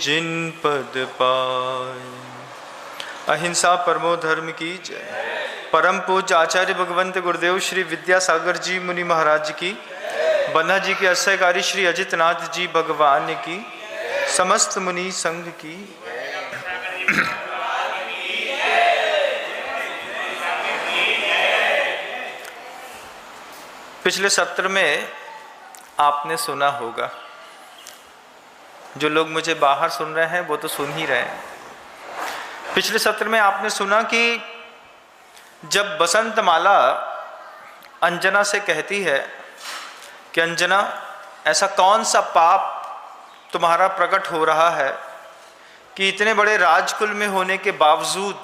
जिन पद पाए। अहिंसा परमो धर्म की जय। परम पूज्य आचार्य भगवंत गुरुदेव श्री विद्यासागर जी मुनि महाराज की, बन्ना जी के आश्रयकारी श्री अजितनाथ जी भगवान की, समस्त मुनि संघ की। पिछले सत्र में आपने सुना होगा, जो लोग मुझे बाहर सुन रहे हैं वो तो सुन ही रहे हैं। पिछले सत्र में आपने सुना कि जब बसंत माला अंजना से कहती है कि अंजना, ऐसा कौन सा पाप तुम्हारा प्रकट हो रहा है कि इतने बड़े राजकुल में होने के बावजूद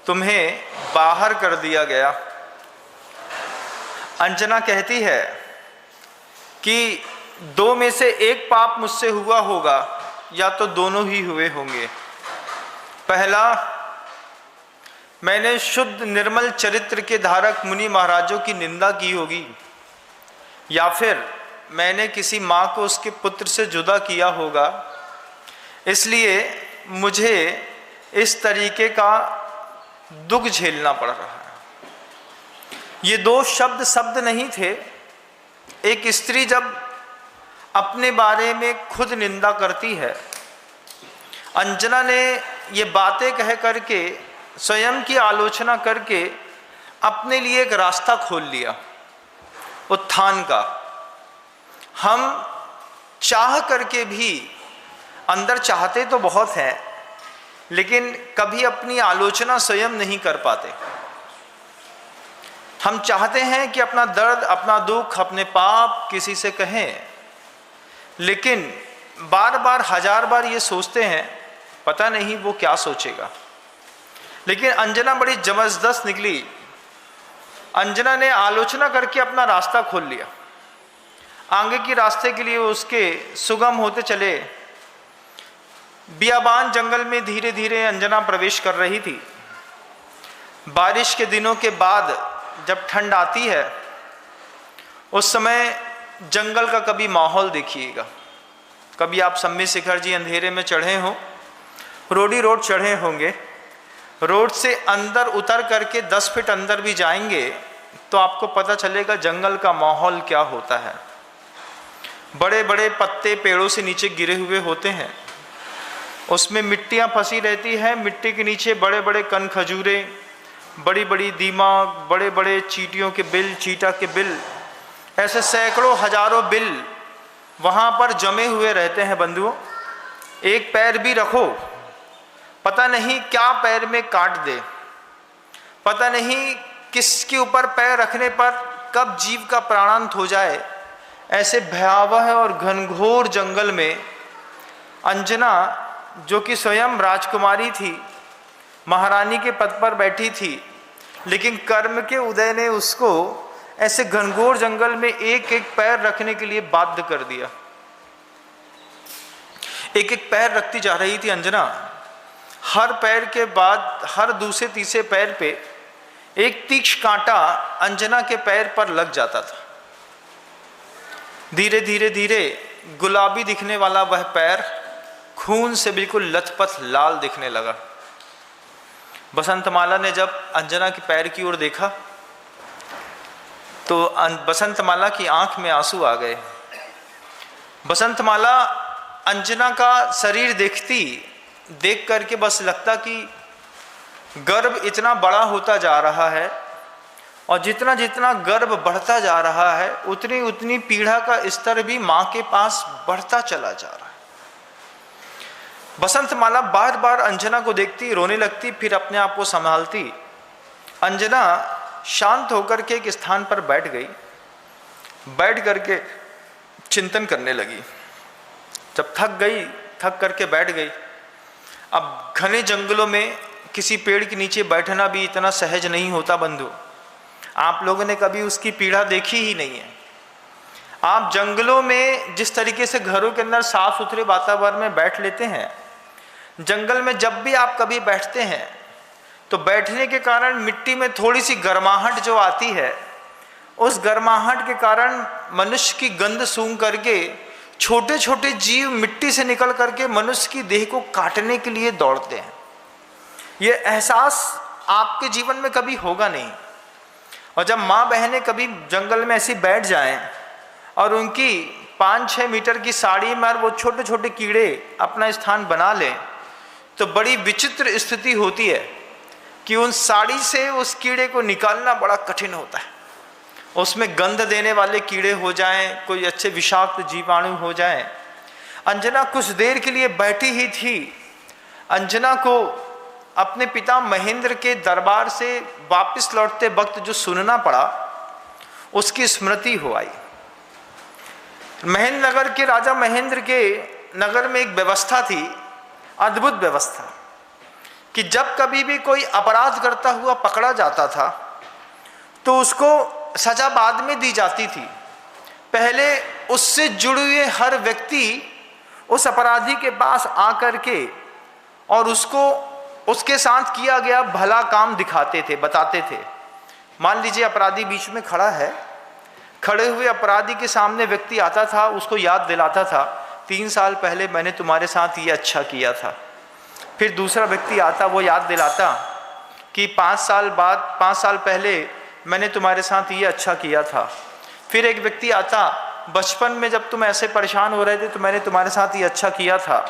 तुम्हें बाहर कर दिया गया। अंजना कहती है कि दो में से एक पाप मुझसे हुआ होगा या तो दोनों ही हुए होंगे। पहला, मैंने शुद्ध निर्मल चरित्र के धारक मुनि महाराजों की निंदा की होगी, या फिर मैंने किसी माँ को उसके पुत्र से जुदा किया होगा, इसलिए मुझे इस तरीके का दुख झेलना पड़ रहा है। ये दो शब्द नहीं थे। एक स्त्री जब अपने बारे में खुद निंदा करती है, अंजना ने ये बातें कह करके, स्वयं की आलोचना करके अपने लिए एक रास्ता खोल लिया उत्थान का। हम चाह करके भी, अंदर चाहते तो बहुत हैं, लेकिन कभी अपनी आलोचना स्वयं नहीं कर पाते। हम चाहते हैं कि अपना दर्द, अपना दुख, अपने पाप किसी से कहें, लेकिन बार बार, हजार बार ये सोचते हैं, पता नहीं वो क्या सोचेगा। लेकिन अंजना बड़ी जबरदस्त निकली। अंजना ने आलोचना करके अपना रास्ता खोल लिया। आगे के रास्ते के लिए उसके सुगम होते चले। बियाबान जंगल में धीरे धीरे अंजना प्रवेश कर रही थी। बारिश के दिनों के बाद जब ठंड आती है, उस समय जंगल का कभी माहौल देखिएगा। कभी आप सम्मी शिखर जी अंधेरे में चढ़े हों, रोडी रोड चढ़े होंगे, रोड से अंदर उतर करके 10 फीट अंदर भी जाएंगे तो आपको पता चलेगा जंगल का माहौल क्या होता है। बड़े बड़े पत्ते पेड़ों से नीचे गिरे हुए होते हैं, उसमें मिट्टियां फंसी रहती है। मिट्टी के नीचे बड़े बड़े कन खजूरे, बड़ी बड़ी दीमक, बड़े बड़े चींटियों के बिल, चीटा के बिल, ऐसे सैकड़ों हजारों बिल वहाँ पर जमे हुए रहते हैं बंधुओं। एक पैर भी रखो, पता नहीं क्या पैर में काट दे, पता नहीं किसके ऊपर पैर रखने पर कब जीव का प्राणांत हो जाए। ऐसे भयावह और घनघोर जंगल में अंजना, जो कि स्वयं राजकुमारी थी, महारानी के पद पर बैठी थी, लेकिन कर्म के उदय ने उसको ऐसे घनघोर जंगल में एक एक पैर रखने के लिए बाध्य कर दिया। एक एक पैर रखती जा रही थी अंजना। हर पैर के बाद हर दूसरे तीसरे पैर पे एक तीक्ष्ण कांटा अंजना के पैर पर लग जाता था। धीरे धीरे धीरे गुलाबी दिखने वाला वह पैर खून से बिल्कुल लथपथ लाल दिखने लगा। बसंतमाला ने जब अंजना के पैर की ओर देखा तो बसंतमाला की आंख में आंसू आ गए। बसंतमाला अंजना का शरीर देख करके बस लगता कि गर्भ इतना बड़ा होता जा रहा है, और जितना जितना गर्भ बढ़ता जा रहा है उतनी उतनी पीड़ा का स्तर भी माँ के पास बढ़ता चला जा रहा है। बसंतमाला बार बार अंजना को देखती, रोने लगती, फिर अपने आप को संभालती। अंजना शांत होकर के एक स्थान पर बैठ गई। बैठ करके चिंतन करने लगी। जब थक करके बैठ गई। अब घने जंगलों में किसी पेड़ के नीचे बैठना भी इतना सहज नहीं होता बंधु। आप लोगों ने कभी उसकी पीड़ा देखी ही नहीं है। आप जंगलों में जिस तरीके से घरों के अंदर साफ सुथरे वातावरण में बैठ लेते हैं, जंगल में जब भी आप कभी बैठते हैं तो बैठने के कारण मिट्टी में थोड़ी सी गर्माहट जो आती है, उस गर्माहट के कारण मनुष्य की गंध सूंघ करके छोटे छोटे जीव मिट्टी से निकल करके मनुष्य की देह को काटने के लिए दौड़ते हैं। ये एहसास आपके जीवन में कभी होगा नहीं। और जब माँ बहनें कभी जंगल में ऐसी बैठ जाएं और उनकी 5-6 मीटर की साड़ी में वो छोटे छोटे कीड़े अपना स्थान बना लें, तो बड़ी विचित्र स्थिति होती है कि उन साड़ी से उस कीड़े को निकालना बड़ा कठिन होता है। उसमें गंध देने वाले कीड़े हो जाएं, कोई अच्छे विषाक्त जीवाणु हो जाएं। अंजना कुछ देर के लिए बैठी ही थी। अंजना को अपने पिता महेंद्र के दरबार से वापस लौटते वक्त जो सुनना पड़ा, उसकी स्मृति हो आई। महेंद्र नगर के राजा महेंद्र के नगर में एक व्यवस्था थी, अद्भुत व्यवस्था, कि जब कभी भी कोई अपराध करता हुआ पकड़ा जाता था तो उसको सजा बाद में दी जाती थी। पहले उससे जुड़े हुए हर व्यक्ति उस अपराधी के पास आकर के और उसको उसके साथ किया गया भला काम दिखाते थे, बताते थे। मान लीजिए अपराधी बीच में खड़ा है, खड़े हुए अपराधी के सामने व्यक्ति आता था, उसको याद दिलाता था 3 साल पहले मैंने तुम्हारे साथ ये अच्छा किया था। फिर दूसरा व्यक्ति आता, वो याद दिलाता कि 5 साल पहले मैंने तुम्हारे साथ ये अच्छा किया था। फिर एक व्यक्ति आता, बचपन में जब तुम ऐसे परेशान हो रहे थे तो मैंने तुम्हारे साथ ये अच्छा किया था।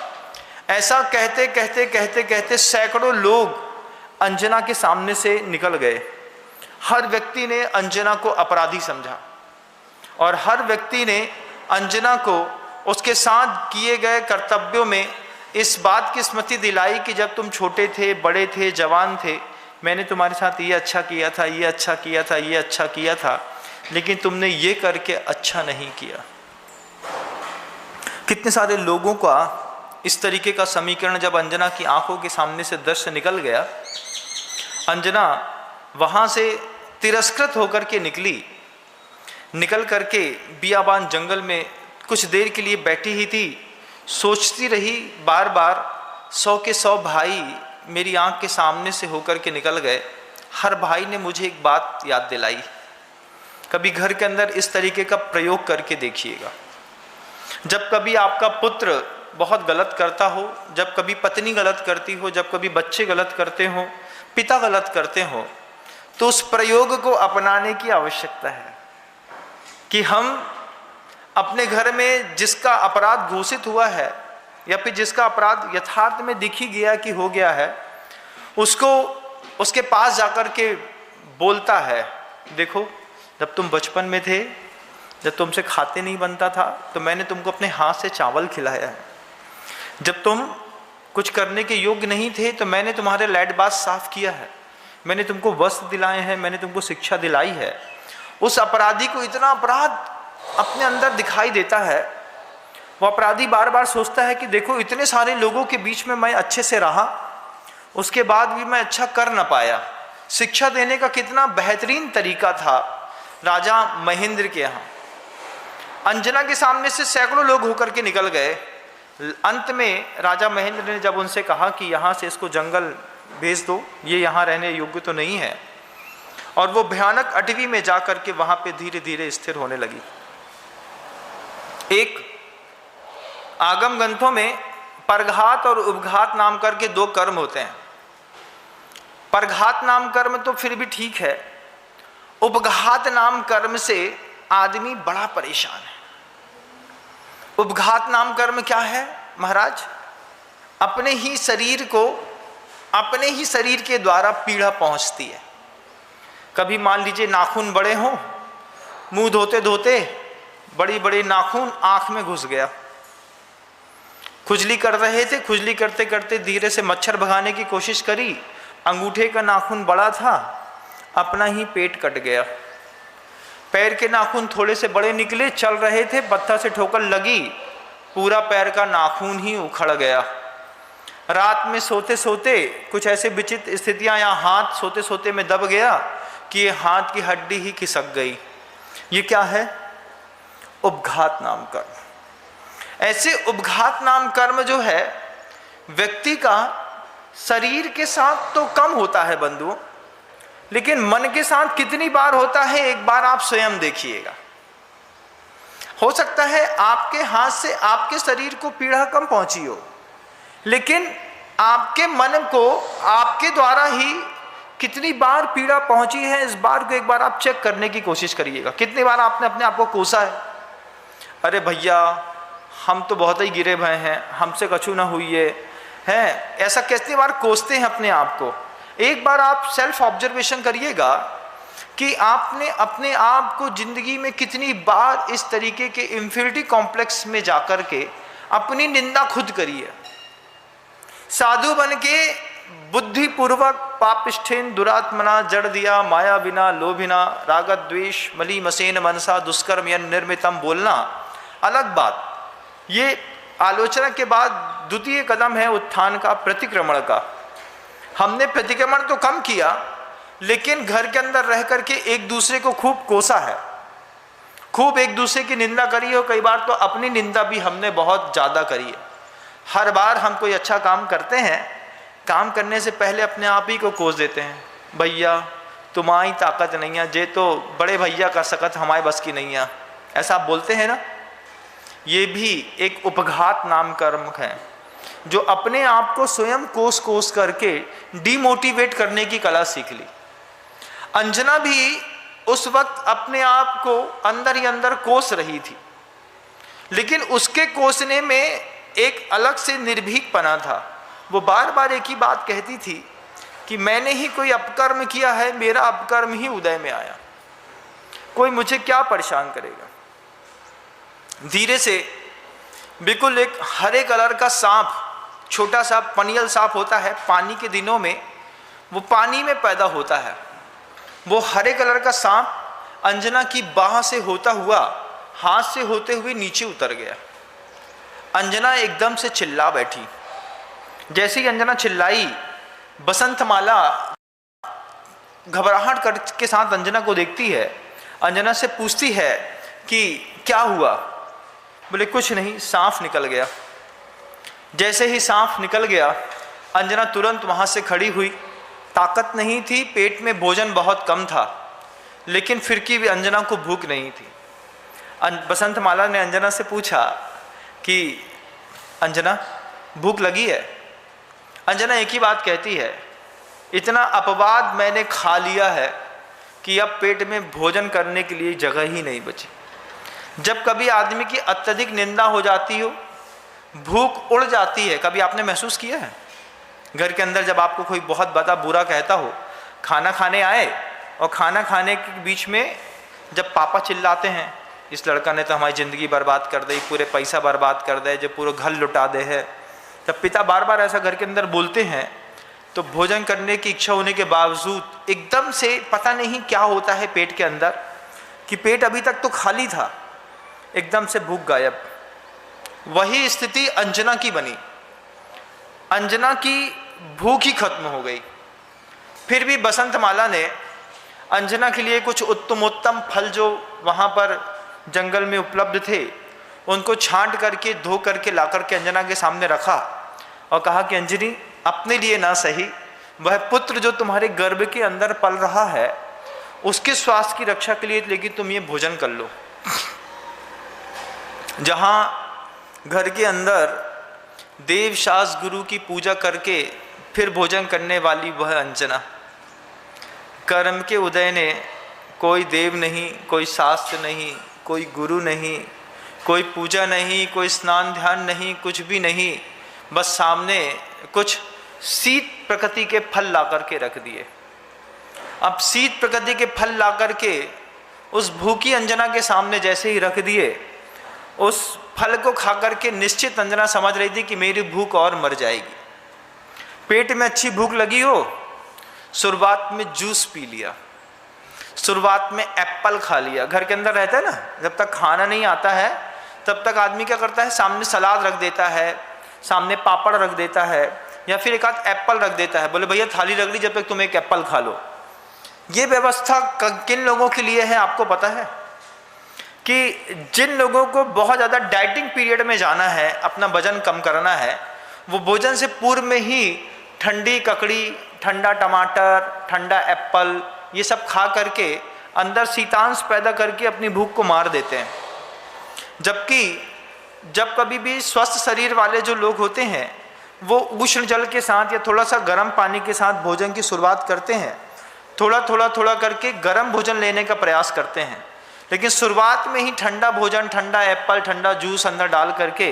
ऐसा कहते कहते कहते कहते सैकड़ों लोग अंजना के सामने से निकल गए। हर व्यक्ति ने अंजना को अपराधी समझा और हर व्यक्ति ने अंजना को उसके साथ किए गए कर्तव्यों में इस बात की स्मृति दिलाई कि जब तुम छोटे थे, बड़े थे, जवान थे, मैंने तुम्हारे साथ ये अच्छा किया था, ये अच्छा किया था, ये अच्छा किया था, लेकिन तुमने ये करके अच्छा नहीं किया। कितने सारे लोगों का इस तरीके का समीकरण जब अंजना की आंखों के सामने से दृश्य निकल गया, अंजना वहां से तिरस्कृत होकर के निकल करके बियाबान जंगल में कुछ देर के लिए बैठी ही थी। सोचती रही बार बार, 100 के 100 भाई मेरी आंख के सामने से होकर के निकल गए। हर भाई ने मुझे एक बात याद दिलाई। कभी घर के अंदर इस तरीके का प्रयोग करके देखिएगा। जब कभी आपका पुत्र बहुत गलत करता हो, जब कभी पत्नी गलत करती हो, जब कभी बच्चे गलत करते हो, पिता गलत करते हो, तो उस प्रयोग को अपनाने की आवश्यकता है कि हम अपने घर में जिसका अपराध घोषित हुआ है या फिर जिसका अपराध यथार्थ में दिख ही गया कि हो गया है, उसको उसके पास जाकर के बोलता है, देखो जब तुम बचपन में थे, जब तुमसे खाते नहीं बनता था तो मैंने तुमको अपने हाथ से चावल खिलाया है। जब तुम कुछ करने के योग्य नहीं थे तो मैंने तुम्हारे लैट बाथ साफ किया है, मैंने तुमको वस्त्र दिलाए हैं, मैंने तुमको शिक्षा दिलाई है। उस अपराधी को इतना अपराध अपने अंदर दिखाई देता है, वो अपराधी बार बार सोचता है कि देखो इतने सारे लोगों के बीच में मैं अच्छे से रहा, उसके बाद भी मैं अच्छा कर न पाया। शिक्षा देने का कितना बेहतरीन तरीका था राजा महेंद्र के यहाँ। अंजना के सामने से सैकड़ों लोग होकर के निकल गए। अंत में राजा महेंद्र ने जब उनसे कहा कि यहाँ से इसको जंगल भेज दो, ये यहाँ रहने योग्य तो नहीं है, और वो भयानक अटवी में जा करके वहाँ पे धीरे धीरे स्थिर होने लगी। एक आगम ग्रंथों में परघात और उपघात नाम करके 2 कर्म होते हैं। परघात नाम कर्म तो फिर भी ठीक है, उपघात नाम कर्म से आदमी बड़ा परेशान है। उपघात नाम कर्म क्या है महाराज? अपने ही शरीर को अपने ही शरीर के द्वारा पीड़ा पहुंचती है। कभी मान लीजिए नाखून बड़े हों, मुंह धोते धोते बड़ी बड़ी नाखून आंख में घुस गया, खुजली कर रहे थे, खुजली करते करते धीरे से मच्छर भगाने की कोशिश करी, अंगूठे का नाखून बड़ा था, अपना ही पेट कट गया। पैर के नाखून थोड़े से बड़े निकले, चल रहे थे, पत्थर से ठोकर लगी, पूरा पैर का नाखून ही उखड़ गया। रात में सोते सोते कुछ ऐसे विचित्र स्थितियां, या हाथ सोते सोते में दब गया कि ये हाथ की हड्डी ही खिसक गई। ये क्या है? उपघात नाम कर्म। ऐसे उपघात नाम कर्म जो है व्यक्ति का शरीर के साथ तो कम होता है बंधुओं, लेकिन मन के साथ कितनी बार होता है, एक बार आप स्वयं देखिएगा। हो सकता है आपके हाथ से आपके शरीर को पीड़ा कम पहुंची हो, लेकिन आपके मन को आपके द्वारा ही कितनी बार पीड़ा पहुंची है, इस बार को एक बार आप चेक करने की कोशिश करिएगा। कितनी बार आपने अपने आप को कोसा है, अरे भैया हम तो बहुत ही गिरे भय हैं, हमसे कछु ना हुई है, ऐसा कितनी बार कोसते हैं अपने आप को। एक बार आप सेल्फ ऑब्जर्वेशन करिएगा कि आपने अपने आप को जिंदगी में कितनी बार इस तरीके के इंफीरियरिटी कॉम्प्लेक्स में जाकर के अपनी निंदा खुद करी है। साधु बन के बुद्धिपूर्वक पापिष्ठेन दुरात्मना जड़ दिया माया बिना लोभिना राग द्वेष मली मसेन मनसा दुष्कर्म यन निर्मितम बोलना अलग बात। ये आलोचना के बाद द्वितीय कदम है उत्थान का, प्रतिक्रमण का। हमने प्रतिक्रमण तो कम किया, लेकिन घर के अंदर रह करके एक दूसरे को खूब कोसा है, खूब एक दूसरे की निंदा करी हो। कई बार तो अपनी निंदा भी हमने बहुत ज़्यादा करी है। हर बार हम कोई अच्छा काम करते हैं, काम करने से पहले अपने आप ही को कोस देते हैं, भैया तुम्हारी ताकत नहीं है, जे तो बड़े भैया का सकत हमारे बस की नहीं है, ऐसा आप बोलते हैं ना। ये भी एक उपघात नाम कर्म है, जो अपने आप को स्वयं कोस करके डिमोटिवेट करने की कला सीख ली। अंजना भी उस वक्त अपने आप को अंदर ही अंदर कोस रही थी, लेकिन उसके कोसने में एक अलग से निर्भीकपना था। वो बार बार एक ही बात कहती थी कि मैंने ही कोई अपकर्म किया है, मेरा अपकर्म ही उदय में आया, कोई मुझे क्या परेशान करेगा। धीरे से बिल्कुल एक हरे कलर का सांप, छोटा सा पनियल सांप होता है पानी के दिनों में, वो पानी में पैदा होता है। वो हरे कलर का सांप अंजना की बाह से होता हुआ, हाथ से होते हुए नीचे उतर गया। अंजना एकदम से चिल्ला बैठी। जैसे ही अंजना चिल्लाई, बसंतमाला घबराहट के साथ अंजना को देखती है, अंजना से पूछती है कि क्या हुआ। बोले कुछ नहीं, सांप निकल गया। जैसे ही सांप निकल गया, अंजना तुरंत वहाँ से खड़ी हुई। ताकत नहीं थी, पेट में भोजन बहुत कम था, लेकिन फिर भी अंजना को भूख नहीं थी। बसंतमाला ने अंजना से पूछा कि अंजना भूख लगी है। अंजना एक ही बात कहती है, इतना अपवाद मैंने खा लिया है कि अब पेट में भोजन करने के लिए जगह ही नहीं बची। जब कभी आदमी की अत्यधिक निंदा हो जाती हो, भूख उड़ जाती है। कभी आपने महसूस किया है घर के अंदर जब आपको कोई बहुत बड़ा बुरा कहता हो, खाना खाने आए और खाना खाने के बीच में जब पापा चिल्लाते हैं, इस लड़का ने तो हमारी ज़िंदगी बर्बाद कर दी, पूरे पैसा बर्बाद कर दे, जो पूरा घर लुटा दे है, जब पिता बार बार ऐसा घर के अंदर बोलते हैं, तो भोजन करने की इच्छा होने के बावजूद एकदम से पता नहीं क्या होता है पेट के अंदर, कि पेट अभी तक तो खाली था, एकदम से भूख गायब। वही स्थिति अंजना की बनी। अंजना की भूख ही खत्म हो गई। फिर भी बसंतमाला ने अंजना के लिए कुछ उत्तमोत्तम फल जो वहाँ पर जंगल में उपलब्ध थे, उनको छांट करके धो करके ला करके अंजना के सामने रखा और कहा कि अंजनी, अपने लिए ना सही, वह पुत्र जो तुम्हारे गर्भ के अंदर पल रहा है, उसके स्वास्थ्य की रक्षा के लिए लेकिन तुम ये भोजन कर लो। जहाँ घर के अंदर देव शास गुरु की पूजा करके फिर भोजन करने वाली वह अंजना, कर्म के उदय ने कोई देव नहीं, कोई शास्त्र नहीं, कोई गुरु नहीं, कोई पूजा नहीं, कोई स्नान ध्यान नहीं, कुछ भी नहीं, बस सामने कुछ शीत प्रकृति के फल ला करके रख दिए। अब शीत प्रकृति के फल ला करके उस भूखी अंजना के सामने जैसे ही रख दिए, उस फल को खा करके निश्चित अंजना समझ रही थी कि मेरी भूख और मर जाएगी। पेट में अच्छी भूख लगी हो, शुरुआत में जूस पी लिया, शुरुआत में एप्पल खा लिया। घर के अंदर रहता है ना, जब तक खाना नहीं आता है तब तक आदमी क्या करता है, सामने सलाद रख देता है, सामने पापड़ रख देता है, या फिर एक आध एप्पल रख देता है, बोले भैया थाली रख ली, जब तक तुम एक एप्पल खा लो। ये व्यवस्था किन लोगों के लिए है आपको पता है? कि जिन लोगों को बहुत ज़्यादा डाइटिंग पीरियड में जाना है, अपना वजन कम करना है, वो भोजन से पूर्व में ही ठंडी ककड़ी, ठंडा टमाटर, ठंडा एप्पल, ये सब खा करके अंदर शीतांश पैदा करके अपनी भूख को मार देते हैं। जबकि जब कभी भी स्वस्थ शरीर वाले जो लोग होते हैं वो उष्ण जल के साथ या थोड़ा सा गर्म पानी के साथ भोजन की शुरुआत करते हैं, थोड़ा करके गर्म भोजन लेने का प्रयास करते हैं। लेकिन शुरुआत में ही ठंडा भोजन, ठंडा एप्पल, ठंडा जूस अंदर डाल करके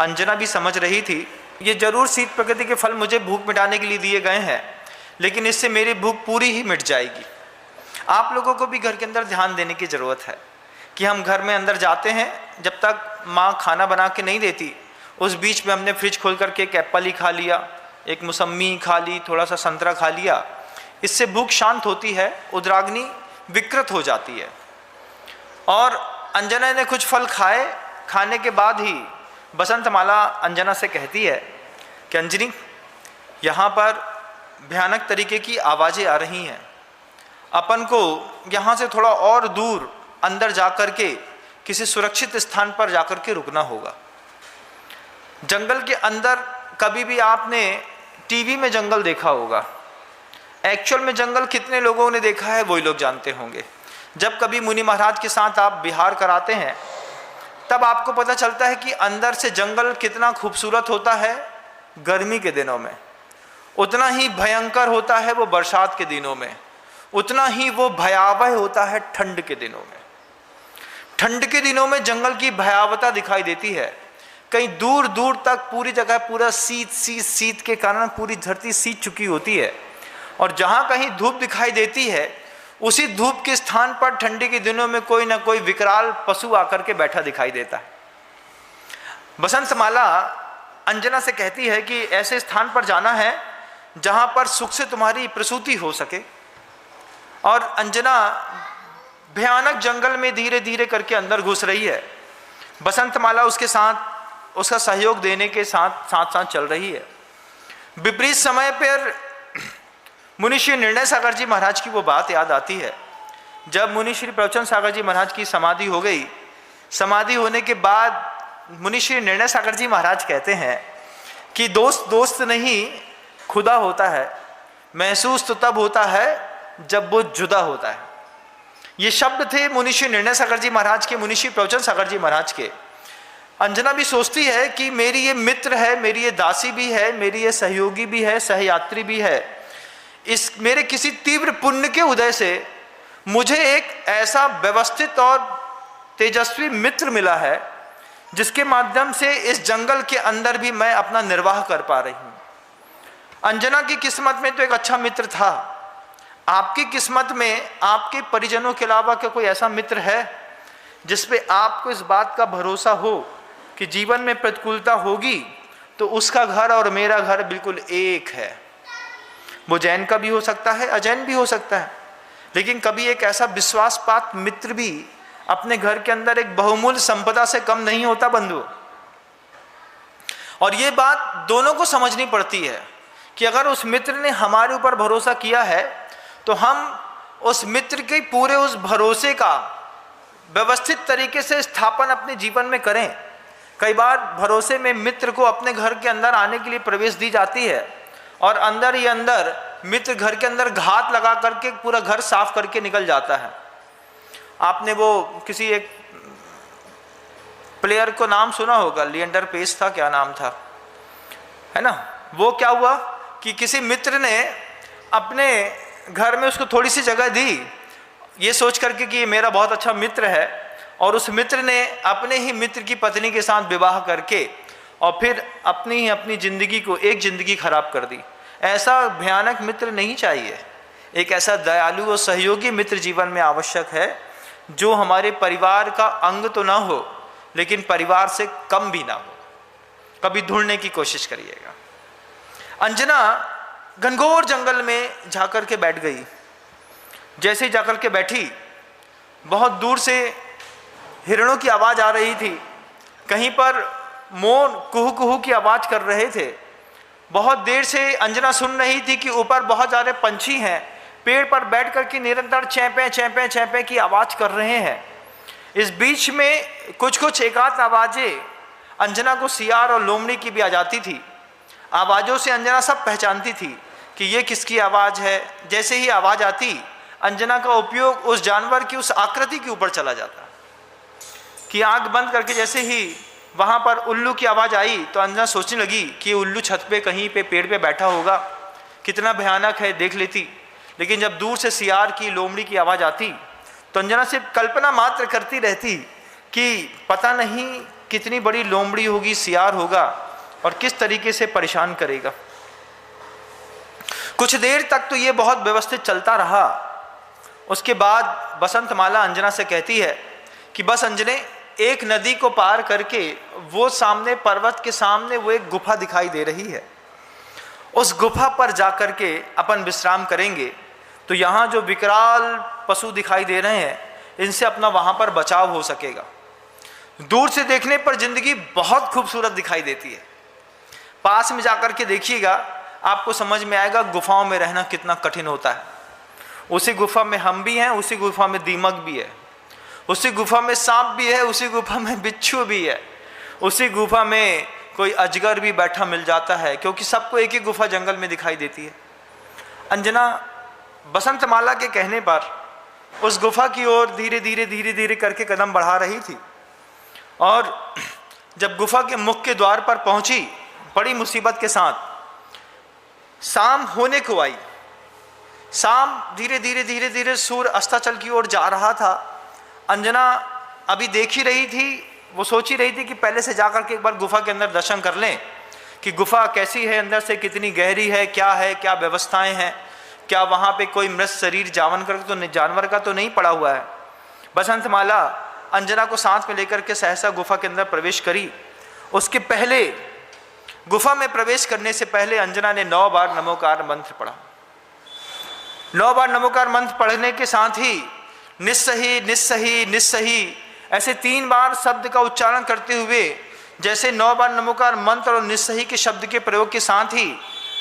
अंजना भी समझ रही थी ये जरूर शीत प्रकृति के फल मुझे भूख मिटाने के लिए दिए गए हैं, लेकिन इससे मेरी भूख पूरी ही मिट जाएगी। आप लोगों को भी घर के अंदर ध्यान देने की ज़रूरत है कि हम घर में अंदर जाते हैं, जब तक माँ खाना बना के नहीं देती उस बीच में हमने फ्रिज खोल करके एक एप्पल ही खा लिया, एक मौसम्मी खा ली, थोड़ा सा संतरा खा लिया। इससे भूख शांत होती है, उद्राग्नि विकृत हो जाती है। और अंजना ने कुछ फल खाए, खाने के बाद ही बसंतमाला अंजना से कहती है कि अंजनी, यहाँ पर भयानक तरीके की आवाज़ें आ रही हैं, अपन को यहाँ से थोड़ा और दूर अंदर जाकर के किसी सुरक्षित स्थान पर जाकर के रुकना होगा। जंगल के अंदर कभी भी आपने टीवी में जंगल देखा होगा, एक्चुअल में जंगल कितने लोगों ने देखा है वही लोग जानते होंगे। जब कभी मुनि महाराज के साथ आप विहार कराते हैं तब आपको पता चलता है कि अंदर से जंगल कितना खूबसूरत होता है गर्मी के दिनों में, उतना ही भयंकर होता है वो बरसात के दिनों में, उतना ही वो भयावह होता है ठंड के दिनों में। ठंड के दिनों में जंगल की भयावहता दिखाई देती है, कहीं दूर दूर तक पूरी जगह पूरा शीत के कारण पूरी धरती सीत चुकी होती है, और जहाँ कहीं धूप दिखाई देती है उसी धूप के स्थान पर ठंडी के दिनों में कोई ना कोई विकराल पशु आकर के बैठा दिखाई देता है। बसंतमाला अंजना से कहती है कि ऐसे स्थान पर जाना है जहाँ पर सुख से तुम्हारी प्रसूति हो सके। और अंजना भयानक जंगल में धीरे धीरे करके अंदर घुस रही है। बसंतमाला उसके साथ उसका सहयोग देने के साथ चल रही है। विपरीत समय पर मुनि श्री निर्णय सागर जी महाराज की वो बात याद आती है, जब मुनि श्री प्रवचन सागर जी महाराज की समाधि हो गई। समाधि होने के बाद मुनि श्री निर्णय सागर जी महाराज कहते हैं कि दोस्त नहीं खुदा होता है, महसूस तो तब होता है जब वो जुदा होता है। ये शब्द थे मुनि श्री निर्णय सागर जी महाराज के, मुनि श्री प्रवचन सागर जी महाराज के। अंजना भी सोचती है कि मेरी ये मित्र है, मेरी ये दासी भी है, मेरी ये सहयोगी भी है, सहयात्री भी है। इस मेरे किसी तीव्र पुण्य के उदय से मुझे एक ऐसा व्यवस्थित और तेजस्वी मित्र मिला है जिसके माध्यम से इस जंगल के अंदर भी मैं अपना निर्वाह कर पा रही हूँ। अंजना की किस्मत में तो एक अच्छा मित्र था, आपकी किस्मत में आपके परिजनों के अलावा क्या कोई ऐसा मित्र है जिस पे आपको इस बात का भरोसा हो कि जीवन में प्रतिकूलता होगी तो उसका घर और मेरा घर बिल्कुल एक है। वो जैन का भी हो सकता है, अजैन भी हो सकता है, लेकिन कभी एक ऐसा विश्वासपात मित्र भी अपने घर के अंदर एक बहुमूल्य संपदा से कम नहीं होता बंधु। और ये बात दोनों को समझनी पड़ती है कि अगर उस मित्र ने हमारे ऊपर भरोसा किया है तो हम उस मित्र के पूरे उस भरोसे का व्यवस्थित तरीके से स्थापन अपने जीवन में करें। कई बार भरोसे में मित्र को अपने घर के अंदर आने के लिए प्रवेश दी जाती है और अंदर ही अंदर मित्र घर के अंदर घात लगा करके पूरा घर साफ करके निकल जाता है। आपने वो किसी एक प्लेयर को नाम सुना होगा, लिएंडर पेस था, क्या नाम था, है ना। वो क्या हुआ कि किसी मित्र ने अपने घर में उसको थोड़ी सी जगह दी, ये सोच करके कि ये मेरा बहुत अच्छा मित्र है, और उस मित्र ने अपने ही मित्र की पत्नी के साथ विवाह करके और फिर अपनी जिंदगी को एक जिंदगी खराब कर दी। ऐसा भयानक मित्र नहीं चाहिए। एक ऐसा दयालु और सहयोगी मित्र जीवन में आवश्यक है जो हमारे परिवार का अंग तो ना हो लेकिन परिवार से कम भी ना हो। कभी ढूंढने की कोशिश करिएगा। अंजना घनघोर जंगल में जाकर के बैठ गई। जैसे ही जाकर के बैठी, बहुत दूर से हिरणों की आवाज़ आ रही थी, कहीं पर मोर कुहू कुहू की आवाज़ कर रहे थे। बहुत देर से अंजना सुन रही थी कि ऊपर बहुत सारे पंछी हैं, पेड़ पर बैठ कर के निरंतर चैंपे चैंपे चैंपे की आवाज़ कर रहे हैं। इस बीच में कुछ एकाध आवाज़ें अंजना को सियार और लोमड़ी की भी आ जाती थी। आवाज़ों से अंजना सब पहचानती थी कि ये किसकी आवाज़ है। जैसे ही आवाज़ आती, अंजना का उपयोग उस जानवर की उस आकृति के ऊपर चला जाता। कि आंख बंद करके जैसे ही वहाँ पर उल्लू की आवाज़ आई तो अंजना सोचने लगी कि उल्लू छत पे कहीं पे पेड़ पे बैठा होगा, कितना भयानक है, देख लेती। लेकिन जब दूर से सियार की लोमड़ी की आवाज़ आती तो अंजना सिर्फ कल्पना मात्र करती रहती कि पता नहीं कितनी बड़ी लोमड़ी होगी, सियार होगा और किस तरीके से परेशान करेगा। कुछ देर तक तो ये बहुत व्यवस्थित चलता रहा। उसके बाद बसंतमाला अंजना से कहती है कि बस अंजने, एक नदी को पार करके वो सामने पर्वत के सामने वो एक गुफा दिखाई दे रही है, उस गुफा पर जाकर के अपन विश्राम करेंगे तो यहाँ जो विकराल पशु दिखाई दे रहे हैं इनसे अपना वहाँ पर बचाव हो सकेगा। दूर से देखने पर जिंदगी बहुत खूबसूरत दिखाई देती है, पास में जाकर के देखिएगा आपको समझ में आएगा गुफाओं में रहना कितना कठिन होता है। उसी गुफा में हम भी हैं, उसी गुफा में दीमक भी है, उसी गुफा में सांप भी है, उसी गुफा में बिच्छू भी है, उसी गुफा में कोई अजगर भी बैठा मिल जाता है, क्योंकि सबको एक ही गुफा जंगल में दिखाई देती है। अंजना बसंतमाला के कहने पर उस गुफा की ओर धीरे धीरे करके कदम बढ़ा रही थी और जब गुफा के मुख्य द्वार पर पहुंची, बड़ी मुसीबत के साथ शाम होने को आई। शाम धीरे धीरे सूर्य अस्ताचल की ओर जा रहा था। अंजना अभी देख ही रही थी, वो सोच ही रही थी कि पहले से जाकर के एक बार गुफा के अंदर दर्शन कर लें कि गुफा कैसी है, अंदर से कितनी गहरी है, क्या व्यवस्थाएं हैं, क्या वहाँ पे कोई मृत शरीर जानवर का तो नहीं पड़ा हुआ है। बसंतमाला अंजना को साथ में लेकर के सहसा गुफा के अंदर प्रवेश करी। उसके पहले गुफा में प्रवेश करने से पहले अंजना ने 9 बार नमोकार मंत्र पढ़ा। 9 बार नमोकार मंत्र पढ़ने के साथ ही निस्सही निस्सही निस्सही ऐसे 3 बार शब्द का उच्चारण करते हुए, जैसे 9 बार नमोकार मंत्र और निस्सही के शब्द के प्रयोग के साथ ही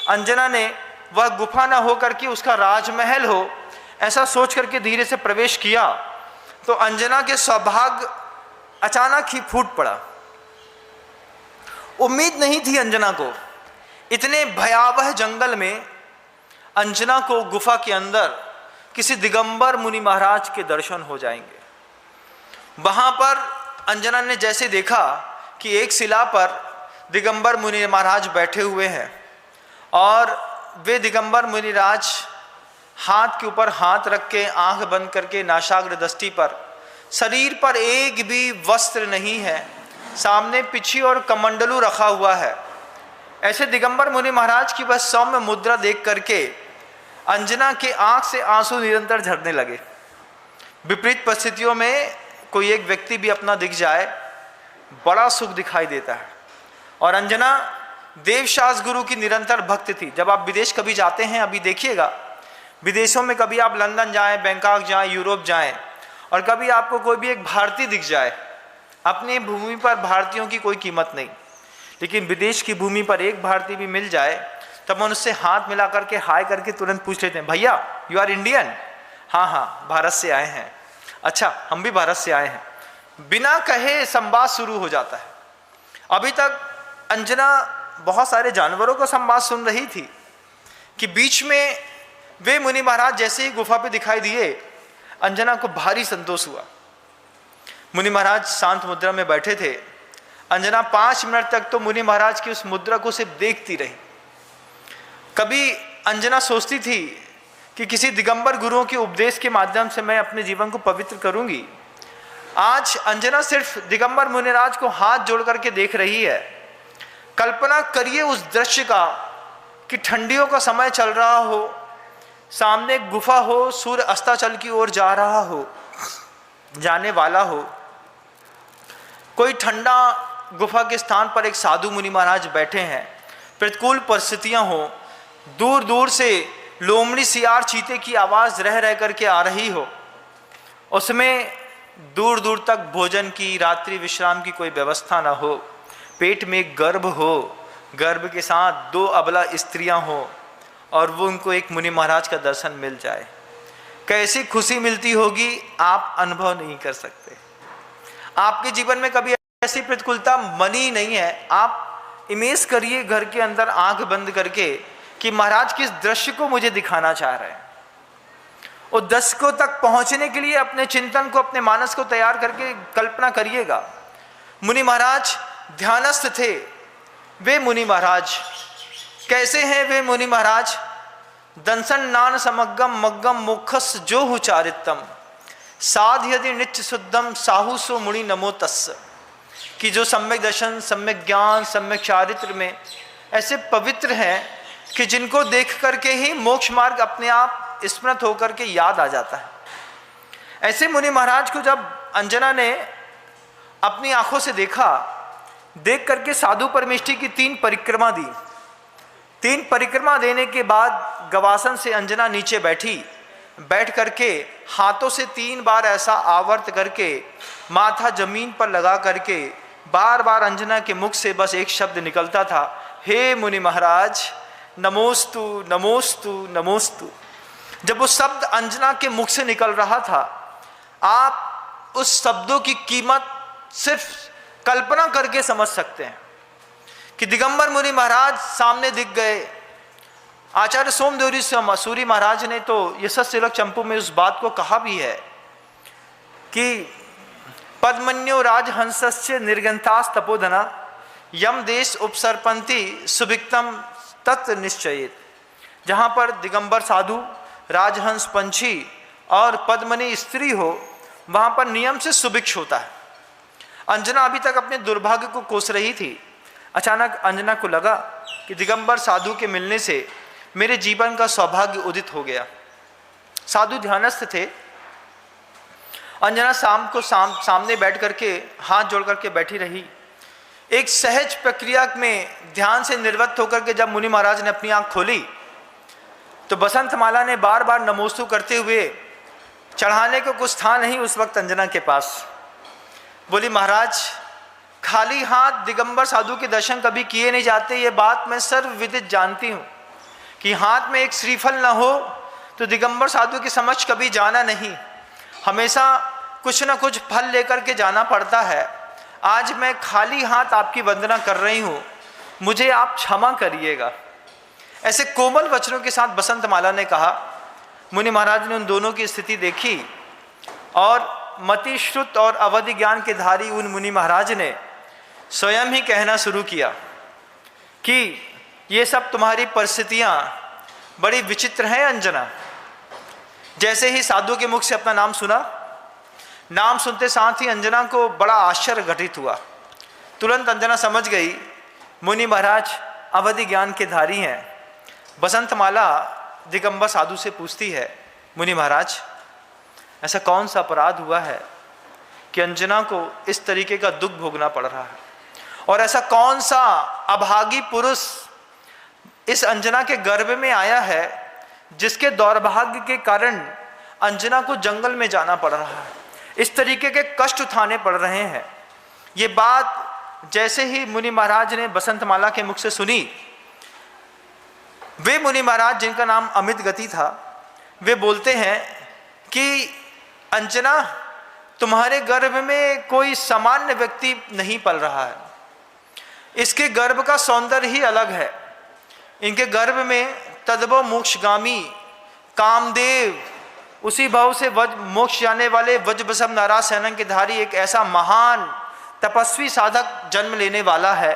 अंजना ने वह गुफा न हो करके उसका राजमहल हो ऐसा सोच करके धीरे से प्रवेश किया तो अंजना के सौभाग्य अचानक ही फूट पड़ा। उम्मीद नहीं थी अंजना को, इतने भयावह जंगल में अंजना को गुफा के अंदर किसी दिगंबर मुनि महाराज के दर्शन हो जाएंगे। वहां पर अंजना ने जैसे देखा कि एक शिला पर दिगंबर मुनि महाराज बैठे हुए हैं और वे दिगंबर मुनिराज हाथ के ऊपर हाथ रख के, आंख बंद करके, नासाग्र दृष्टि पर, शरीर पर एक भी वस्त्र नहीं है, सामने पिछी और कमंडलू रखा हुआ है। ऐसे दिगंबर मुनि महाराज की बस सौम्य मुद्रा देख करके अंजना के आंख से आंसू निरंतर झरने लगे। विपरीत परिस्थितियों में कोई एक व्यक्ति भी अपना दिख जाए, बड़ा सुख दिखाई देता है। और अंजना देवशास गुरु की निरंतर भक्त थी। जब आप विदेश कभी जाते हैं, अभी देखिएगा विदेशों में कभी आप लंदन जाएं, बैंकॉक जाएं, यूरोप जाएं और कभी आपको कोई भी एक भारतीय दिख जाए, अपनी भूमि पर भारतीयों की कोई कीमत नहीं, लेकिन विदेश की भूमि पर एक भारतीय भी मिल जाए तब हम उससे हाथ मिला करके हाय करके तुरंत पूछ लेते हैं, भैया यू आर इंडियन? हाँ भारत से आए हैं। अच्छा, हम भी भारत से आए हैं। बिना कहे संवाद शुरू हो जाता है। अभी तक अंजना बहुत सारे जानवरों का संवाद सुन रही थी कि बीच में वे मुनि महाराज जैसे ही गुफा पे दिखाई दिए, अंजना को भारी संतोष हुआ। मुनि महाराज शांत मुद्रा में बैठे थे। अंजना 5 मिनट तक तो मुनि महाराज की उस मुद्रा को सिर्फ देखती रही। कभी अंजना सोचती थी कि किसी दिगंबर गुरुओं के उपदेश के माध्यम से मैं अपने जीवन को पवित्र करूंगी। आज अंजना सिर्फ दिगंबर मुनिराज को हाथ जोड़ करके देख रही है। कल्पना करिए उस दृश्य का कि ठंडियों का समय चल रहा हो, सामने गुफा हो, सूर्य अस्ताचल की ओर जा रहा हो, जाने वाला हो, कोई ठंडा गुफा के स्थान पर एक साधु मुनि महाराज बैठे हैं, प्रतिकूल परिस्थितियां हो, दूर दूर से लोमड़ी सियार चीते की आवाज रह करके आ रही हो, उसमें दूर दूर तक भोजन की, रात्रि विश्राम की कोई व्यवस्था ना हो, पेट में एक गर्भ हो, गर्भ के साथ 2 अबला स्त्रियां हो और वो उनको एक मुनि महाराज का दर्शन मिल जाए, कैसी खुशी मिलती होगी आप अनुभव नहीं कर सकते। आपके जीवन में कभी ऐसी प्रतिकूलता बनी नहीं है। आप इमेज करिए घर के अंदर आंख बंद करके कि महाराज किस दृश्य को मुझे दिखाना चाह रहे हैं वो दशकों तक पहुंचने के लिए अपने चिंतन को, अपने मानस को तैयार करके कल्पना करिएगा। मुनि महाराज ध्यानस्थ थे। वे मुनि महाराज कैसे हैं? वे मुनि महाराज दंसन नान समग्गम मग्गम मोक्षस जो हुचारितम साध यदि नित्य शुद्धम साहु सो मुनि नमो तस्, कि जो सम्यक दर्शन, सम्यक ज्ञान, सम्यक चारित्र में ऐसे पवित्र हैं कि जिनको देख करके ही मोक्ष मार्ग अपने आप स्मृत होकर के याद आ जाता है। ऐसे मुनि महाराज को जब अंजना ने अपनी आंखों से देखा, देख करके साधु परमेष्ठी की 3 परिक्रमा दी। 3 परिक्रमा देने के बाद गवासन से अंजना नीचे बैठी, बैठ करके हाथों से 3 बार ऐसा आवर्त करके माथा जमीन पर लगा करके बार बार अंजना के मुख से बस एक शब्द निकलता था, हे मुनि महाराज नमोस्तु नमोस्तु नमोस्तु। जब वो शब्द अंजना के मुख से निकल रहा था, आप उस शब्दों की कीमत सिर्फ कल्पना करके समझ सकते हैं कि दिगंबर मुनि महाराज सामने दिख गए। आचार्य सोमदेवरी सूरी महाराज ने तो यशस तिलक चंपू में उस बात को कहा भी है कि पद्मन्यो राजहंसस्य निर्गंतास तपोधना यम देश उपसर्पंती सुभिक्तम तत् निश्चयेत। जहाँ पर दिगंबर साधु, राजहंस पंछी और पद्मनी स्त्री हो, वहाँ पर नियम से सुभिक्ष होता है। अंजना अभी तक अपने दुर्भाग्य को कोस रही थी। अचानक अंजना को लगा कि दिगंबर साधु के मिलने से मेरे जीवन का सौभाग्य उदित हो गया। साधु ध्यानस्थ थे। अंजना शाम को सामने बैठ करके हाथ जोड़ करके बैठी रही। एक सहज प्रक्रिया में ध्यान से निर्वृत्त होकर के जब मुनि महाराज ने अपनी आंख खोली तो बसंत माला ने बार बार नमोस्तु करते हुए, चढ़ाने को कुछ था नहीं उस वक्त अंजना के पास, बोली महाराज खाली हाथ दिगंबर साधु के दर्शन कभी किए नहीं जाते। ये बात मैं सर्वविदित जानती हूँ कि हाथ में एक श्रीफल न हो तो दिगंबर साधु के समक्ष कभी जाना नहीं, हमेशा कुछ न कुछ फल लेकर के जाना पड़ता है। आज मैं खाली हाथ आपकी वंदना कर रही हूँ, मुझे आप क्षमा करिएगा। ऐसे कोमल वचनों के साथ बसंत माला ने कहा। मुनि महाराज ने उन दोनों की स्थिति देखी और मति श्रुत और अवधि ज्ञान के धारी उन मुनि महाराज ने स्वयं ही कहना शुरू किया कि ये सब तुम्हारी परिस्थितियां बड़ी विचित्र हैं अंजना। जैसे ही साधु के मुख से अपना नाम सुना, नाम सुनते साथ ही अंजना को बड़ा आश्चर्य घटित हुआ। तुरंत अंजना समझ गई मुनि महाराज अवधि ज्ञान के धारी हैं। बसंत माला दिगंबर साधु से पूछती है, मुनि महाराज ऐसा कौन सा अपराध हुआ है कि अंजना को इस तरीके का दुख भोगना पड़ रहा है, और ऐसा कौन सा अभागी पुरुष इस अंजना के गर्भ में आया है जिसके दौर्भाग्य के कारण अंजना को जंगल में जाना पड़ रहा है, इस तरीके के कष्ट उठाने पड़ रहे हैं। ये बात जैसे ही मुनि महाराज ने बसंत माला के मुख से सुनी, वे मुनि महाराज जिनका नाम अमित गति था, वे बोलते हैं कि अंजना तुम्हारे गर्भ में कोई सामान्य व्यक्ति नहीं पल रहा है, इसके गर्भ का सौंदर्य ही अलग है। इनके गर्भ में तद्भव मोक्षगामी कामदेव, उसी भाव से मोक्ष जाने वाले वज्रवसम नारायण के धारी एक ऐसा महान तपस्वी साधक जन्म लेने वाला है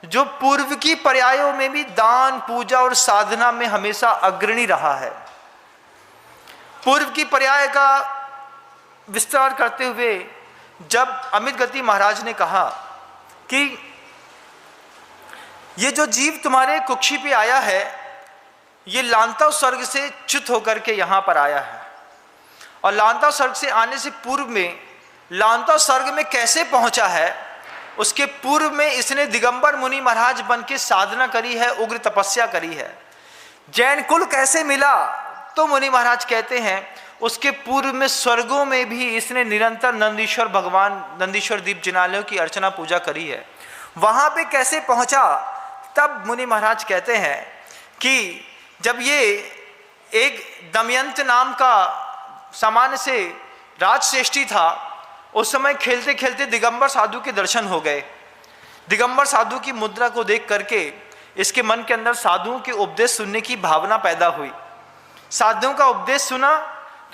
जो पूर्व की पर्यायों में भी दान, पूजा और साधना में हमेशा अग्रणी रहा है। पूर्व की पर्याय का विस्तार करते हुए जब अमित गति महाराज ने कहा कि ये जो जीव तुम्हारे कुक्षी पे आया है, ये लांतव स्वर्ग से च्युत होकर के यहाँ पर आया है, और लांतव स्वर्ग से आने से पूर्व में लांतव स्वर्ग में कैसे पहुँचा है, उसके पूर्व में इसने दिगंबर मुनि महाराज बन के साधना करी है, उग्र तपस्या करी है। जैन कुल कैसे मिला, तो मुनि महाराज कहते हैं उसके पूर्व में स्वर्गों में भी इसने निरंतर नंदीश्वर भगवान, नंदीश्वर दीप जिनालयों की अर्चना पूजा करी है। वहाँ पे कैसे पहुँचा, तब मुनि महाराज कहते हैं कि जब ये एक दमयंत नाम का सामान्य से राजश्रेष्ठी था, उस समय खेलते खेलते दिगंबर साधु के दर्शन हो गए। दिगंबर साधु की मुद्रा को देख करके इसके मन के अंदर साधुओं के उपदेश सुनने की भावना पैदा हुई। साधुओं का उपदेश सुना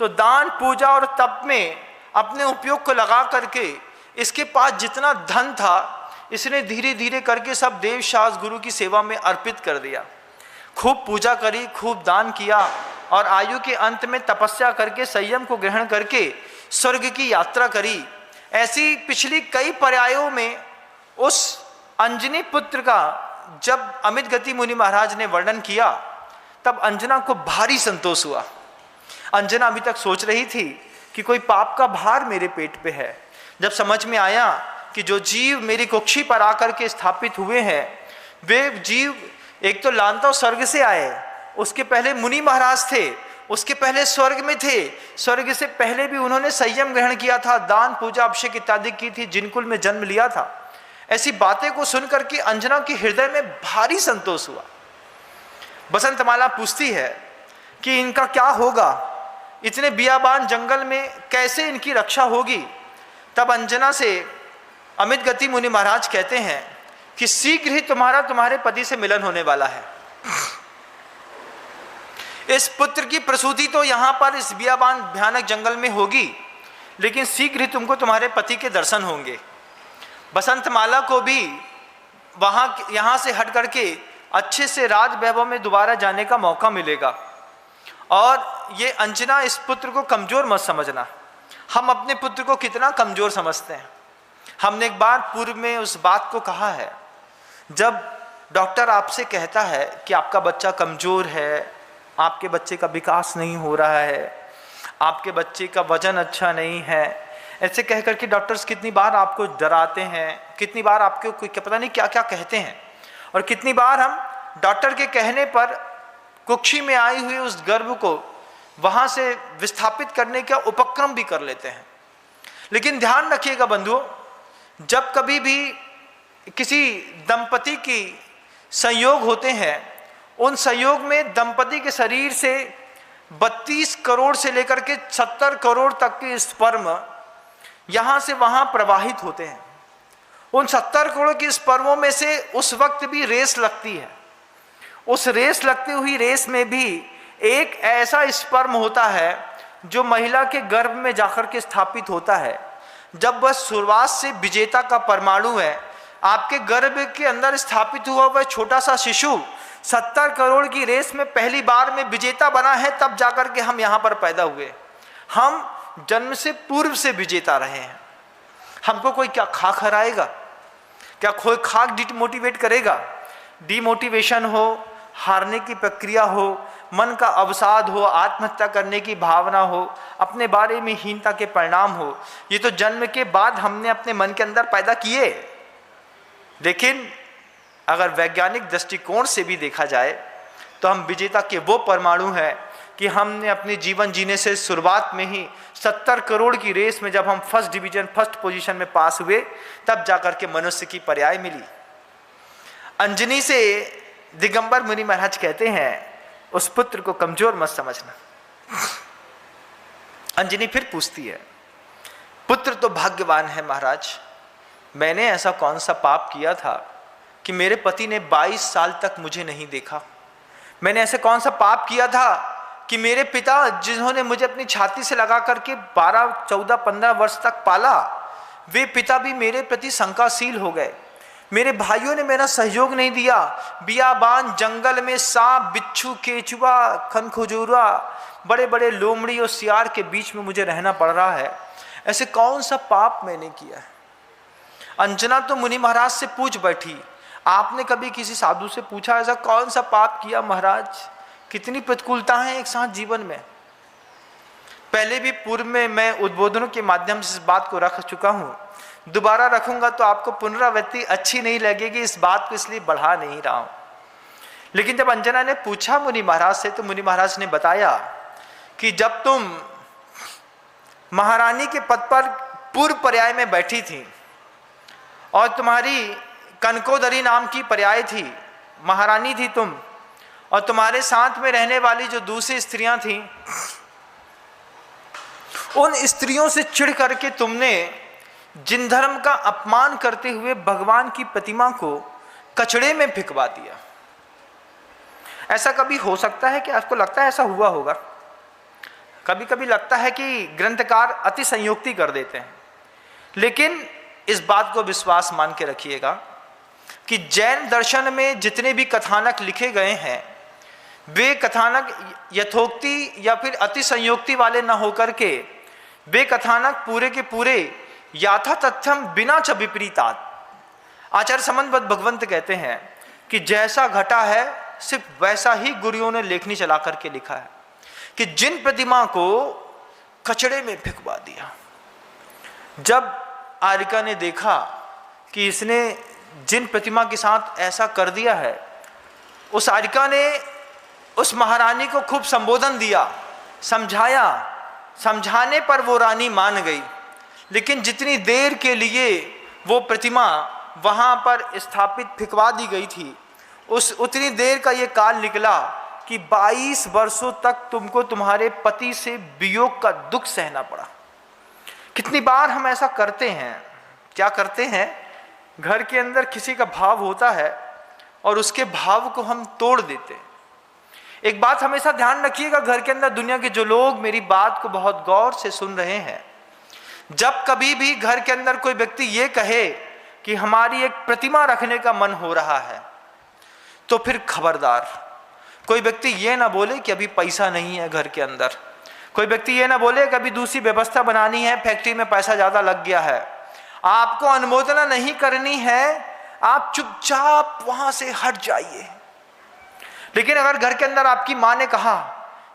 तो दान, पूजा और तप में अपने उपयोग को लगा करके इसके पास जितना धन था इसने धीरे धीरे करके सब देव शास्त्र गुरु की सेवा में अर्पित कर दिया। खूब पूजा करी, खूब दान किया और आयु के अंत में तपस्या करके संयम को ग्रहण करके स्वर्ग की यात्रा करी। ऐसी पिछली कई पर्यायों में उस अंजनी पुत्र का जब अमित गति मुनि महाराज ने वर्णन किया तब अंजना को भारी संतोष हुआ। अंजना अभी तक सोच रही थी कि कोई पाप का भार मेरे पेट पे है। जब समझ में आया कि जो जीव मेरी कुक्षी पर आकर के स्थापित हुए हैं वे जीव एक तो लांता स्वर्ग से आए, उसके पहले मुनि महाराज थे, उसके पहले स्वर्ग में थे, स्वर्ग से पहले भी उन्होंने संयम ग्रहण किया था, दान पूजा अभिषेक इत्यादि की थी, जिनकुल में जन्म लिया था। ऐसी बातें को सुनकर के अंजना के हृदय में भारी संतोष हुआ। बसंतमाला पूछती है कि इनका क्या होगा, इतने बियाबान जंगल में कैसे इनकी रक्षा होगी। तब अंजना से अमित गति मुनि महाराज कहते हैं कि शीघ्र ही तुम्हारे पति से मिलन होने वाला है। इस पुत्र की प्रसूति तो यहां पर इस बियाबान भयानक जंगल में होगी, लेकिन शीघ्र ही तुमको तुम्हारे पति के दर्शन होंगे। बसंतमाला को भी यहां से हट करके अच्छे से राज वैभव में दोबारा जाने का मौका मिलेगा। और ये अंजना, इस पुत्र को कमजोर मत समझना। हम अपने पुत्र को कितना कमजोर समझते हैं। हमने एक बार पूर्व में उस बात को कहा है, जब डॉक्टर आपसे कहता है कि आपका बच्चा कमजोर है, आपके बच्चे का विकास नहीं हो रहा है, आपके बच्चे का वजन अच्छा नहीं है, ऐसे कह करके डॉक्टर्स कितनी बार आपको डराते हैं, कितनी बार आपको कोई पता नहीं क्या क्या कहते हैं, और कितनी बार हम डॉक्टर के कहने पर कुक्षी में आई हुई उस गर्भ को वहां से विस्थापित करने का उपक्रम भी कर लेते हैं। लेकिन ध्यान रखिएगा बंधुओं, जब कभी भी किसी दंपति की संयोग होते हैं, उन संयोग में दंपति के शरीर से 32 करोड़ से लेकर के 70 करोड़ तक के स्पर्म यहां से वहां प्रवाहित होते हैं। उन 70 करोड़ के स्पर्मों में से उस वक्त भी रेस लगती है। उस रेस लगती हुई रेस में भी एक ऐसा स्पर्म होता है जो महिला के गर्भ में जाकर के स्थापित होता है। जब वह शुरुआत से विजेता का परमाणु है, आपके गर्भ के अंदर स्थापित हुआ वह छोटा सा शिशु 70 करोड़ की रेस में पहली बार में विजेता बना है, तब जाकर के हम यहाँ पर पैदा हुए। हम जन्म से पूर्व से विजेता रहे हैं। हमको कोई क्या खाक हराएगा? क्या कोई खाक डिमोटिवेट करेगा? डिमोटिवेशन हो, हारने की प्रक्रिया हो, मन का अवसाद हो, आत्महत्या करने की भावना हो, अपने बारे में हीनता के परिणाम हो, ये तो जन्म के बाद हमने अपने मन के अंदर पैदा किए। लेकिन अगर वैज्ञानिक दृष्टिकोण से भी देखा जाए तो हम विजेता के वो परमाणु हैं कि हमने अपने जीवन जीने से शुरुआत में ही 70 करोड़ की रेस में जब हम फर्स्ट पोजीशन में पास हुए, तब जाकर के मनुष्य की पर्याय मिली। अंजनी से दिगंबर मुनि महाराज कहते हैं उस पुत्र को कमजोर मत समझना। अंजनी फिर पूछती है, पुत्र तो भाग्यवान है महाराज, मैंने ऐसा कौन सा पाप किया था कि मेरे पति ने 22 साल तक मुझे नहीं देखा? मैंने ऐसे कौन सा पाप किया था कि मेरे पिता, जिन्होंने मुझे अपनी छाती से लगा करके 12, 14, 15 वर्ष तक पाला, वे पिता भी मेरे प्रति शंकाशील हो गए। मेरे भाइयों ने मेरा सहयोग नहीं दिया। बियाबान जंगल में सांप, बिच्छू, केचुआ, खनखजूरा, बड़े बड़े लोमड़ी और सियार के बीच में मुझे रहना पड़ रहा है। ऐसे कौन सा पाप मैंने किया है? अंजना तो मुनि महाराज से पूछ बैठी, आपने कभी किसी साधु से पूछा ऐसा कौन सा पाप किया महाराज? कितनी प्रतिकूलता है एक साथ जीवन में। पहले भी पूर्व में मैं उद्बोधनों के माध्यम से इस बात को रख चुका हूं, दोबारा रखूंगा तो आपको पुनरावृत्ति अच्छी नहीं लगेगी, इस बात को इसलिए बढ़ा नहीं रहा हूं। लेकिन जब अंजना ने पूछा मुनि महाराज से, तो मुनि महाराज ने बताया कि जब तुम महारानी के पद पर पूर्व पर्याय में बैठी थी और तुम्हारी कनकोदरी नाम की पर्याय थी, महारानी थी तुम, और तुम्हारे साथ में रहने वाली जो दूसरी स्त्रियां थीं, उन स्त्रियों से चिढ़ करके तुमने जिन धर्म का अपमान करते हुए भगवान की प्रतिमा को कचड़े में फेंकवा दिया। ऐसा कभी हो सकता है कि आपको लगता है ऐसा हुआ होगा? कभी कभी लगता है कि ग्रंथकार अति संयुक्ति कर देते हैं, लेकिन इस बात को विश्वास मान के रखिएगा कि जैन दर्शन में जितने भी कथानक लिखे गए हैं वे कथानक यथोक्ति या फिर अति संयुक्ति वाले न होकर के वे कथानक पूरे के पूरे याथा तथ्यम बिना च विपरीतात्। आचार्य समन्वत भगवंत कहते हैं कि जैसा घटा है सिर्फ वैसा ही गुरुओं ने लेखनी चला करके लिखा है कि जिन प्रतिमा को कचड़े में फेंकवा दिया, जब आर्यिका ने देखा कि इसने जिन प्रतिमा के साथ ऐसा कर दिया है, उस आर्यिका ने उस महारानी को खूब संबोधन दिया, समझाया, समझाने पर वो रानी मान गई, लेकिन जितनी देर के लिए वो प्रतिमा वहां पर स्थापित फेंकवा दी गई थी, उस उतनी देर का ये काल निकला कि 22 वर्षों तक तुमको तुम्हारे पति से वियोग का दुख सहना पड़ा। कितनी बार हम ऐसा करते हैं, क्या करते हैं, घर के अंदर किसी का भाव होता है और उसके भाव को हम तोड़ देते हैं। एक बात हमेशा ध्यान रखिएगा, घर के अंदर दुनिया के जो लोग मेरी बात को बहुत गौर से सुन रहे हैं, जब कभी भी घर के अंदर कोई व्यक्ति ये कहे कि हमारी एक प्रतिमा रखने का मन हो रहा है, तो फिर खबरदार, कोई व्यक्ति ये ना बोले कि अभी पैसा नहीं है घर के अंदर, कोई व्यक्ति ये ना बोले कि अभी दूसरी व्यवस्था बनानी है, फैक्ट्री में पैसा ज्यादा लग गया है। आपको अनुमोदना नहीं करनी है, आप चुपचाप वहां से हट जाइए। लेकिन अगर घर के अंदर आपकी माँ ने कहा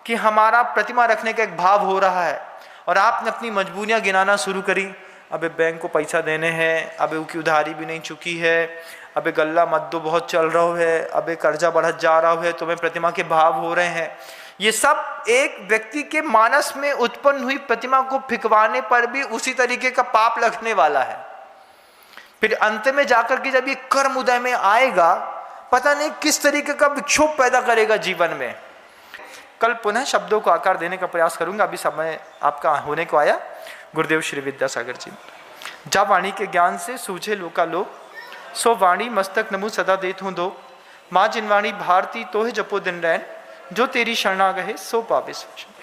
कि हमारा प्रतिमा रखने का एक भाव हो रहा है और आपने अपनी मजबूरियां गिनाना शुरू करी, अबे बैंक को पैसा देने हैं, अबे उसकी उधारी भी नहीं चुकी है, अबे गल्ला मद्दो बहुत चल रहा है, अबे कर्जा बढ़त जा रहा है, तुम्हें प्रतिमा के भाव हो रहे हैं, ये सब एक व्यक्ति के मानस में उत्पन्न हुई प्रतिमा को फिकवाने पर भी उसी तरीके का पाप लगने वाला है। फिर अंत में जाकर के जब ये कर्म उदय में आएगा, पता नहीं किस तरीके का विक्षोभ पैदा करेगा जीवन में। कल पुनः शब्दों को आकार देने का प्रयास करूंगा, अभी समय आपका होने को आया। गुरुदेव श्री विद्यासागर जी, जा वाणी के ज्ञान से सूझे लोकालोक, सो वाणी मस्तक नमु सदा देत हूँ दो, माँ जिन वाणी भारती तो है जपो दिन रैन, जो तेरी शरणा गहे सो पावे सुख।